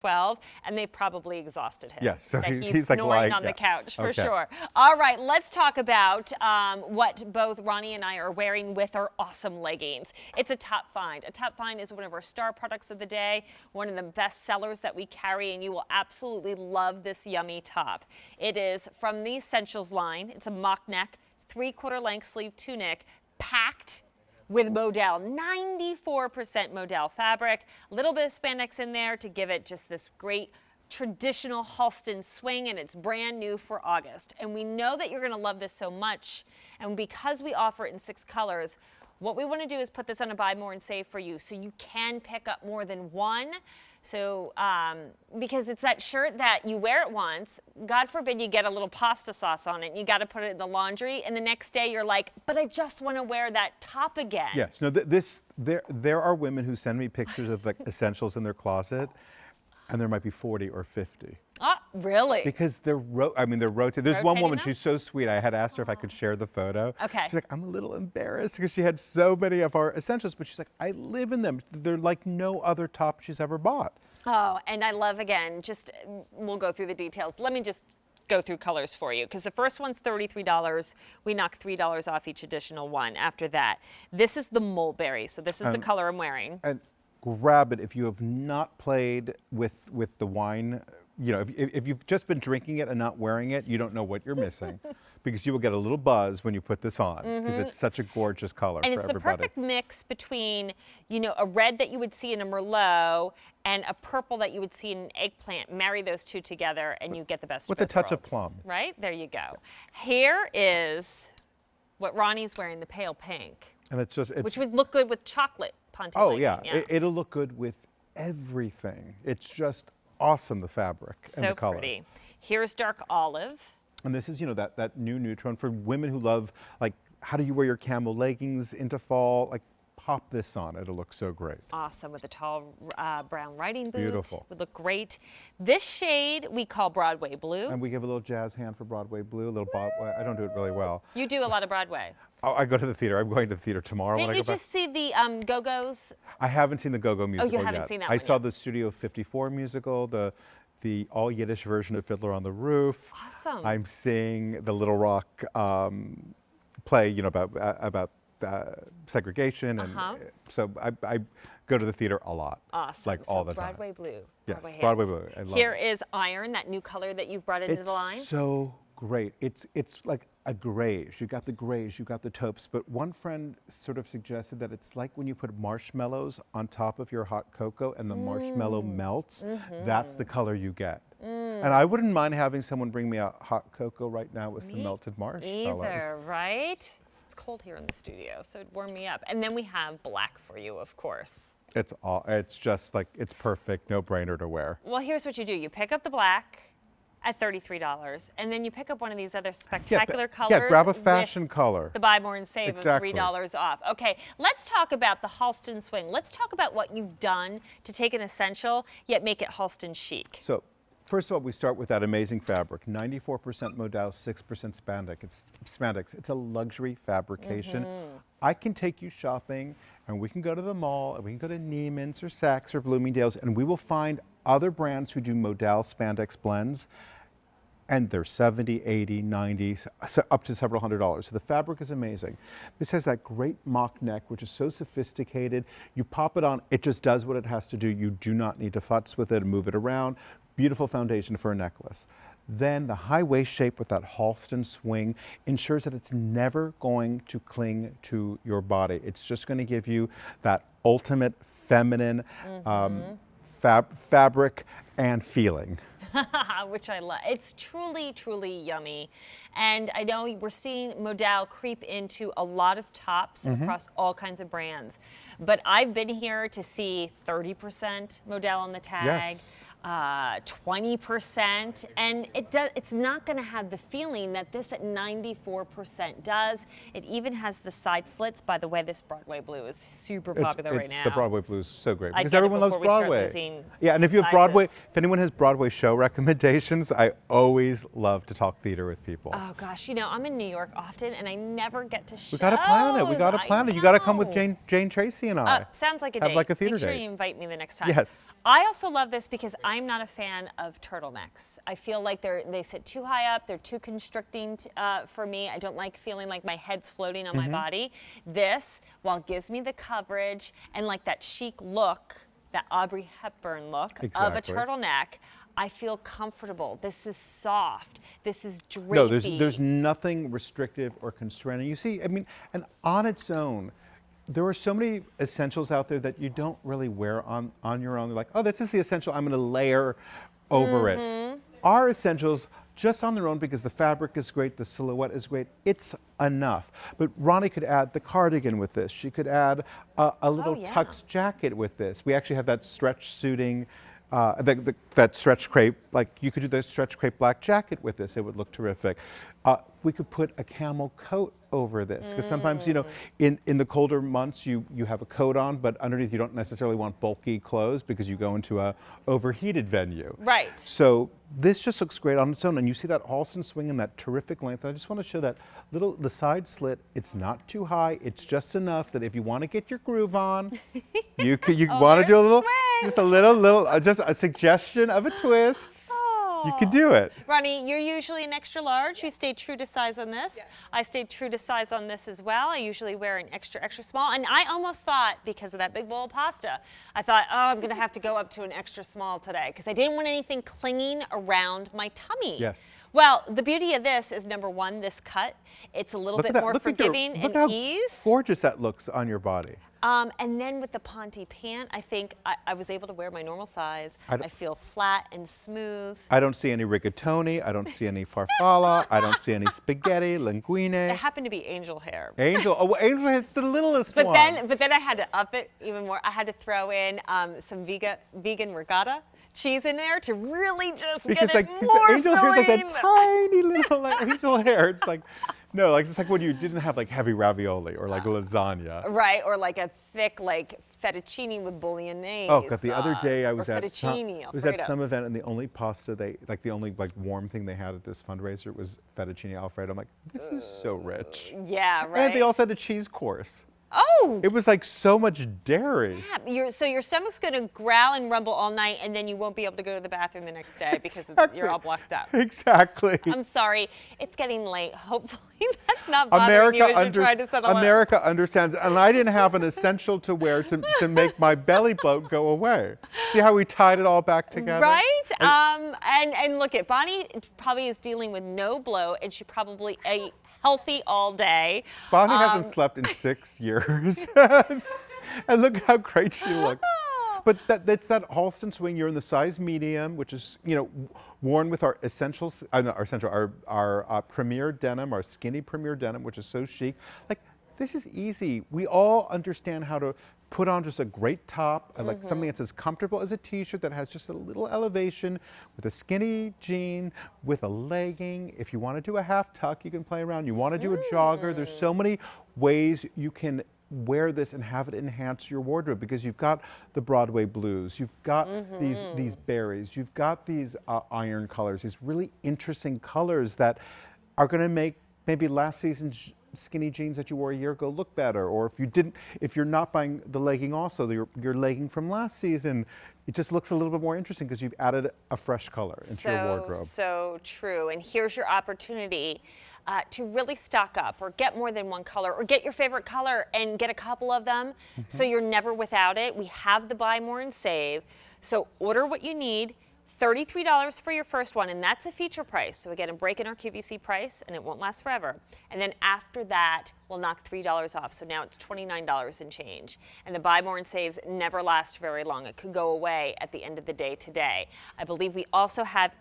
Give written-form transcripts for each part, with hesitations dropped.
12, and they've probably exhausted him. Yes, so that he's snoring like, on the couch for okay. sure. All right, let's talk about what both Ronnie and I are wearing with our awesome leggings. It's a top find. A top find is one of our star products of the day, one of the best sellers that we carry, and you will absolutely love this yummy top. It is from the Essentials line. It's a mock neck, 3/4 length sleeve tunic, packed with modal, 94% modal fabric, a little bit of spandex in there to give it just this great traditional Halston swing, and it's brand new for August. And we know that you're gonna love this so much, and because we offer it in 6 colors, what we wanna do is put this on a buy more and save for you so you can pick up more than one. So, because it's that shirt that you wear it once, God forbid you get a little pasta sauce on it, and you got to put it in the laundry, and the next day you're like, but I just want to wear that top again. Yes, no, there are women who send me pictures of like essentials in their closet, and there might be 40 or 50. Oh, really? Because they're rotating. There's one woman, them? she's so sweet. I had asked her if I could share the photo. Okay. She's like, I'm a little embarrassed because she had so many of our essentials, but she's like, I live in them. They're like no other top she's ever bought. Oh, and I love, again, we'll go through the details. Let me just go through colors for you, because the first one's $33. We knock $3 off each additional one after that. This is the mulberry, so this is the color I'm wearing. And grab it if you have not played with the wine. You know, if you've just been drinking it and not wearing it, you don't know what you're missing, because you will get a little buzz when you put this on, because it's such a gorgeous color And for it's everybody. the perfect mix between, you know, a red that you would see in a Merlot and a purple that you would see in an eggplant. Marry those two together and you get the best of both With a touch of worlds, plum. Right? There you go. Here is what Ronnie's wearing, the pale pink, And it's just, which would look good with chocolate ponte oh legging, yeah, it'll look good with everything. It's just awesome, the fabric and the color. So pretty. Here's dark olive. And this is, you know, that new neutron for women who love, like, how do you wear your camel leggings into fall? Like, pop this on, it'll look so great. Awesome, with a tall brown riding boot. Beautiful. Would look great. This shade we call Broadway Blue. And we give a little jazz hand for Broadway Blue, a little I don't do it really well. You do a lot of Broadway. Oh, I go to the theater. I'm going to the theater tomorrow when I Didn't go you back. just see the Go-Go's? I haven't seen the Go-Go musical yet. haven't seen that I one saw yet. the Studio 54 musical, the all Yiddish version of Fiddler on the Roof. Awesome. I'm seeing the Little Rock play, you know, about segregation, and so I go to the theater a lot. Awesome. Like so all the Broadway time. Blue. Yes, Broadway Broadway hits. Blue. I love Here it. is Iron, that new color that you've brought into the line. So great. It's like a grayish. You got the grayish, you got the taupes, but one friend sort of suggested that it's like when you put marshmallows on top of your hot cocoa and the marshmallow melts. That's the color you get. And I wouldn't mind having someone bring me a hot cocoa right now with some melted marshmallows. Either, right? It's cold here in the studio, so it'd warm me up. And then we have black for you, of course. It's just like, it's perfect, no brainer to wear. Well, here's what you do. You pick up the black at $33, and then you pick up one of these other spectacular colors. Yeah, grab a fashion color. The buy more and save Exactly. of $3 off. Okay, let's talk about the Halston swing. Let's talk about what you've done to take an essential, yet make it Halston chic. So, first of all, we start with that amazing fabric, 94% modal, 6% spandex. It's a luxury fabrication. I can take you shopping, and we can go to the mall, and we can go to Neiman's or Saks or Bloomingdale's, and we will find other brands who do modal spandex blends, and they're 70, 80, 90, up to several $100s. So the fabric is amazing. This has that great mock neck, which is so sophisticated. You pop it on, it just does what it has to do. You do not need to futz with it and move it around. Beautiful foundation for a necklace. Then the high waist shape with that Halston swing ensures that it's never going to cling to your body. It's just going to give you that ultimate feminine fabric and feeling. Which I love. It's truly, truly yummy. And I know we're seeing modal creep into a lot of tops across all kinds of brands. But I've been here to see 30% modal on the tag. Yes. 20%, and it's not going to have the feeling that this at 94% does. It even has the side slits. By the way, this Broadway Blue is super popular right now. The Broadway Blue is so great I'd because get it everyone loves before we start Broadway. losing Yeah, and if you have Broadway, sizes. if anyone has Broadway show recommendations, I always love to talk theater with people. Oh gosh, you know, I'm in New York often, and I never get to shows. We got to plan it. We got to plan it. You got to come with Jane Tracy and I. Sounds like a Have date. like a theater Make sure date. you invite me the next time. Yes. I also love this because I'm not a fan of turtlenecks. I feel like they sit too high up. They're too constricting for me. I don't like feeling like my head's floating on my body. This, while it gives me the coverage and like that chic look, that Audrey Hepburn look of a turtleneck, I feel comfortable. This is soft. This is drapey. No, there's nothing restrictive or constraining. You see, I mean, and on its own, there are so many essentials out there that you don't really wear on your own. They're like, oh, this is the essential. I'm going to layer over it. Our essentials, just on their own, because the fabric is great, the silhouette is great, it's enough. But Ronnie could add the cardigan with this. She could add a little tux jacket with this. We actually have that stretch suiting, that stretch crepe, like you could do the stretch crepe black jacket with this. It would look terrific. We could put a camel coat over this, because sometimes, you know, in the colder months you have a coat on, but underneath you don't necessarily want bulky clothes because you go into a overheated venue. Right. So this just looks great on its own, and you see that Halston swing and that terrific length. I just want to show that the side slit. It's not too high. It's just enough that if you want to get your groove on, you want to do a little, just a suggestion of a twist. You could do it. Ronnie, you're usually an extra large. You stayed true to size on this. Yes. I stayed true to size on this as well. I usually wear an extra, extra small. And I almost thought, because of that big bowl of pasta, I thought, oh, I'm going to have to go up to an extra small today because I didn't want anything clinging around my tummy. Yes. Well, the beauty of this is, number one, this cut. It's a little bit more forgiving and ease. Look how gorgeous that looks on your body. And then with the Ponte pant, I think I was able to wear my normal size. I feel flat and smooth. I don't see any rigatoni. I don't see any farfalla. I don't see any spaghetti, linguine. It happened to be angel hair. Angel hair, it's the littlest one. But then I had to up it even more. I had to throw in some vegan regatta cheese in there to really just get it more angel hair is like that tiny little angel hair. It's like, no, like it's like when you didn't have like heavy ravioli or like lasagna. Right, or like a thick like fettuccine with bolognese. Oh, because the other day I was at some event, and the only pasta the only warm thing they had at this fundraiser was fettuccine Alfredo. I'm like, this is so rich. Yeah, right. And they also had a cheese course. Oh! It was like so much dairy. Yeah, so your stomach's going to growl and rumble all night, and then you won't be able to go to the bathroom the next day because you're all blocked up. Exactly. I'm sorry. It's getting late. Hopefully that's not bothering you as you're trying to settle America understands, and I didn't have an essential to wear to make my belly bloat go away. See how we tied it all back together? Right? And look, Bonnie probably is dealing with no bloat, and she probably ate healthy all day. Bonnie hasn't slept in 6 years. And look how great she looks. But that's that Halston swing. You're in the size medium, which is, you know, worn with our essentials, our premier denim, our skinny premier denim, which is so chic. Like, this is easy. We all understand how to put on just a great top, like something that's as comfortable as a t-shirt that has just a little elevation, with a skinny jean, with a legging. If you want to do a half tuck, you can play around. You want to do a jogger. There's so many ways you can wear this and have it enhance your wardrobe, because you've got the Broadway blues, you've got these berries, you've got these iron colors, these really interesting colors that are going to make maybe last season's skinny jeans that you wore a year ago look better. Or if you're not buying the legging also, your legging from last season, it just looks a little bit more interesting because you've added a fresh color into your wardrobe. So true. And here's your opportunity to really stock up, or get more than one color, or get your favorite color and get a couple of them so you're never without it. We have the buy more and save. So order what you need. $33 for your first one, and that's a feature price. So again, break in our QVC price, and it won't last forever. And then after that, we'll knock $3 off. So now it's $29 and change. And the buy more and saves never last very long. It could go away at the end of the day today. I believe we also have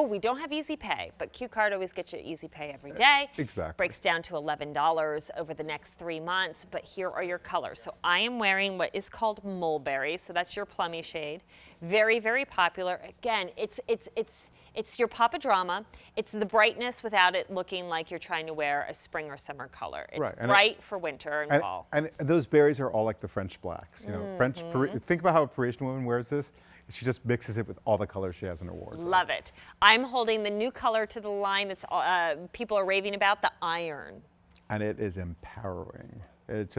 we don't have Easy Pay, but Q Card always gets you Easy Pay every day. Exactly. Breaks down to $11 over the next 3 months, but here are your colors. So I am wearing what is called mulberry, so that's your plummy shade. Very, very popular. Again, it's your Papa Drama. It's the brightness without it looking like you're trying to wear a spring or summer color. It's bright for winter and fall. And those berries are all like the French blacks. You know, think about how a Parisian woman wears this. She just mixes it with all the colors she has in her wardrobe. Love it. I'm holding the new color to the line that's people are raving about, the iron. And it is empowering. It's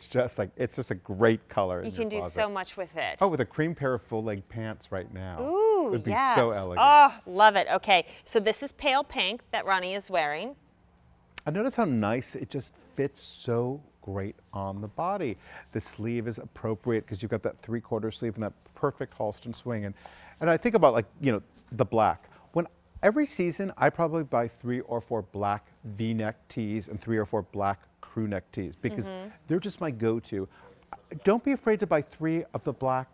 just a great color. You can do so much with it. Oh, with a cream pair of full leg pants right now. Ooh, it would be yes. so elegant. Oh, love it. Okay, so this is pale pink that Ronnie is wearing. I notice how nice it just fits so great on the body. The sleeve is appropriate because you've got that 3/4 sleeve and that perfect Halston swing. And I think about, like, you know, the black. When every season I probably buy 3 or 4 black V-neck tees and 3 or 4 black crew neck tees because they're just my go-to. Don't be afraid to buy 3 of the black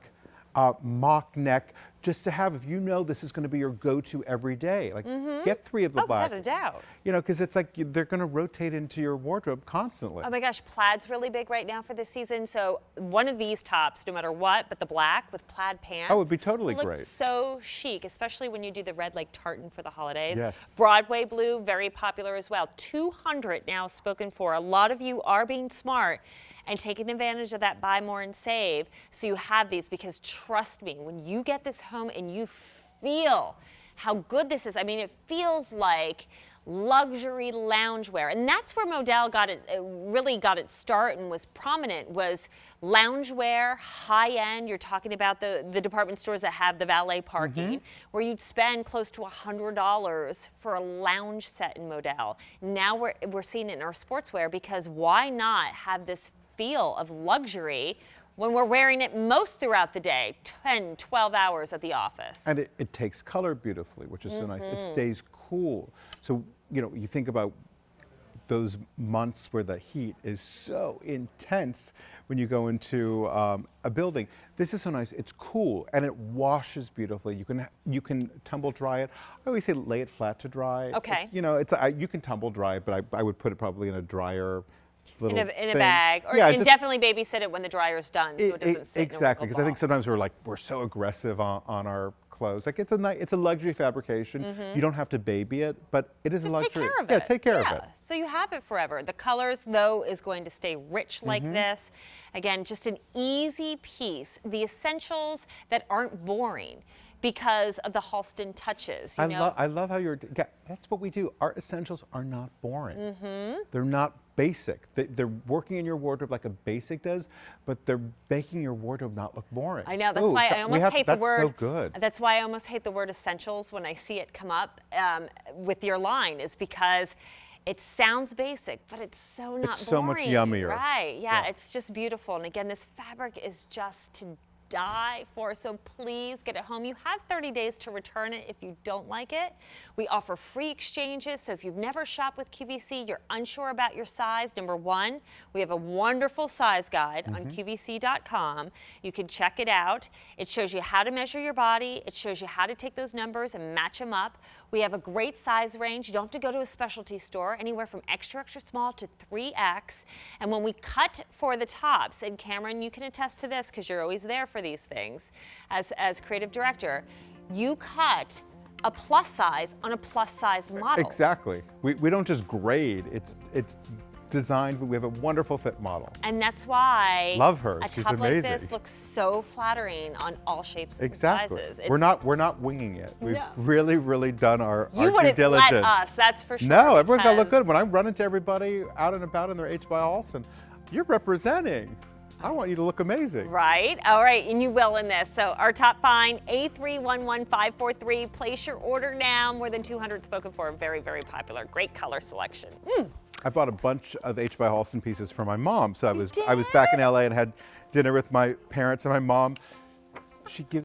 mock neck just to have, if you know this is going to be your go-to every day. Like, get 3 of the black. Without a doubt. You know, because it's like they're going to rotate into your wardrobe constantly. Oh my gosh, plaid's really big right now for this season. So one of these tops, no matter what, but the black with plaid pants. Oh, it would be totally looks great. So chic, especially when you do the red like tartan for the holidays. Yes. Broadway blue, very popular as well. 200 now spoken for. A lot of you are being smart and taking advantage of that buy more and save. So you have these, because trust me, when you get this home and you feel how good this is, I mean, it feels like luxury loungewear. And that's where Modell really got its start and was prominent, was loungewear, high end. You're talking about the department stores that have the valet parking, where you'd spend close to $100 for a lounge set in Modell. Now we're seeing it in our sportswear, because why not have this feel of luxury when we're wearing it most throughout the day, 10, 12 hours at the office. And it takes color beautifully, which is so nice. It stays cool. So, you know, you think about those months where the heat is so intense when you go into a building. This is so nice. It's cool and it washes beautifully. You can tumble dry it. I always say lay it flat to dry. Okay. You know, you can tumble dry it, but I would put it probably in a dryer. In a bag, or and definitely babysit it when the dryer's done, so it doesn't sit exactly, in a because I think sometimes we're so aggressive on our clothes. Like, it's a luxury fabrication. You don't have to baby it, but it is a luxury. Take care of it. Yeah, take care of it. So you have it forever. The colors, though, is going to stay rich like this. Again, just an easy piece. The essentials that aren't boring because of the Halston touches. I love how that's what we do. Our essentials are not boring. They're not basic. They're working in your wardrobe like a basic does, but they're making your wardrobe not look boring. I know. That's why I almost hate the word. That's so good. That's why I almost hate the word essentials when I see it come up with your line, is because it sounds basic, but it's so not boring. It's so much yummier. Right. Yeah, it's just beautiful. And again, this fabric is just to die for, so please get it home. You have 30 days to return it if you don't like it. We offer free exchanges, so if you've never shopped with QVC, you're unsure about your size, number one, we have a wonderful size guide on QVC.com. You can check it out. It shows you how to measure your body. It shows you how to take those numbers and match them up. We have a great size range. You don't have to go to a specialty store, anywhere from extra, extra small to 3X. And when we cut for the tops, and Cameron, you can attest to this because you're always there for these things as creative director, you cut a plus size on a plus size model. Exactly. We don't just grade. It's designed, but we have a wonderful fit model. And that's why love her. A She's top amazing. like this looks so flattering on all shapes and exactly. sizes. We're not winging it. We've really done our due diligence. You wouldn't let us, that's for sure. No, everyone's got to look good. When I run into everybody out and about in their H by Halston, you're representing. I want you to look amazing. Right. All right. And you will in this. So our top find, A311543. Place your order now. More than 200 spoken for. Very, very popular. Great color selection. I bought a bunch of H by Halston pieces for my mom. So I was back in LA and had dinner with my parents and my mom. She gives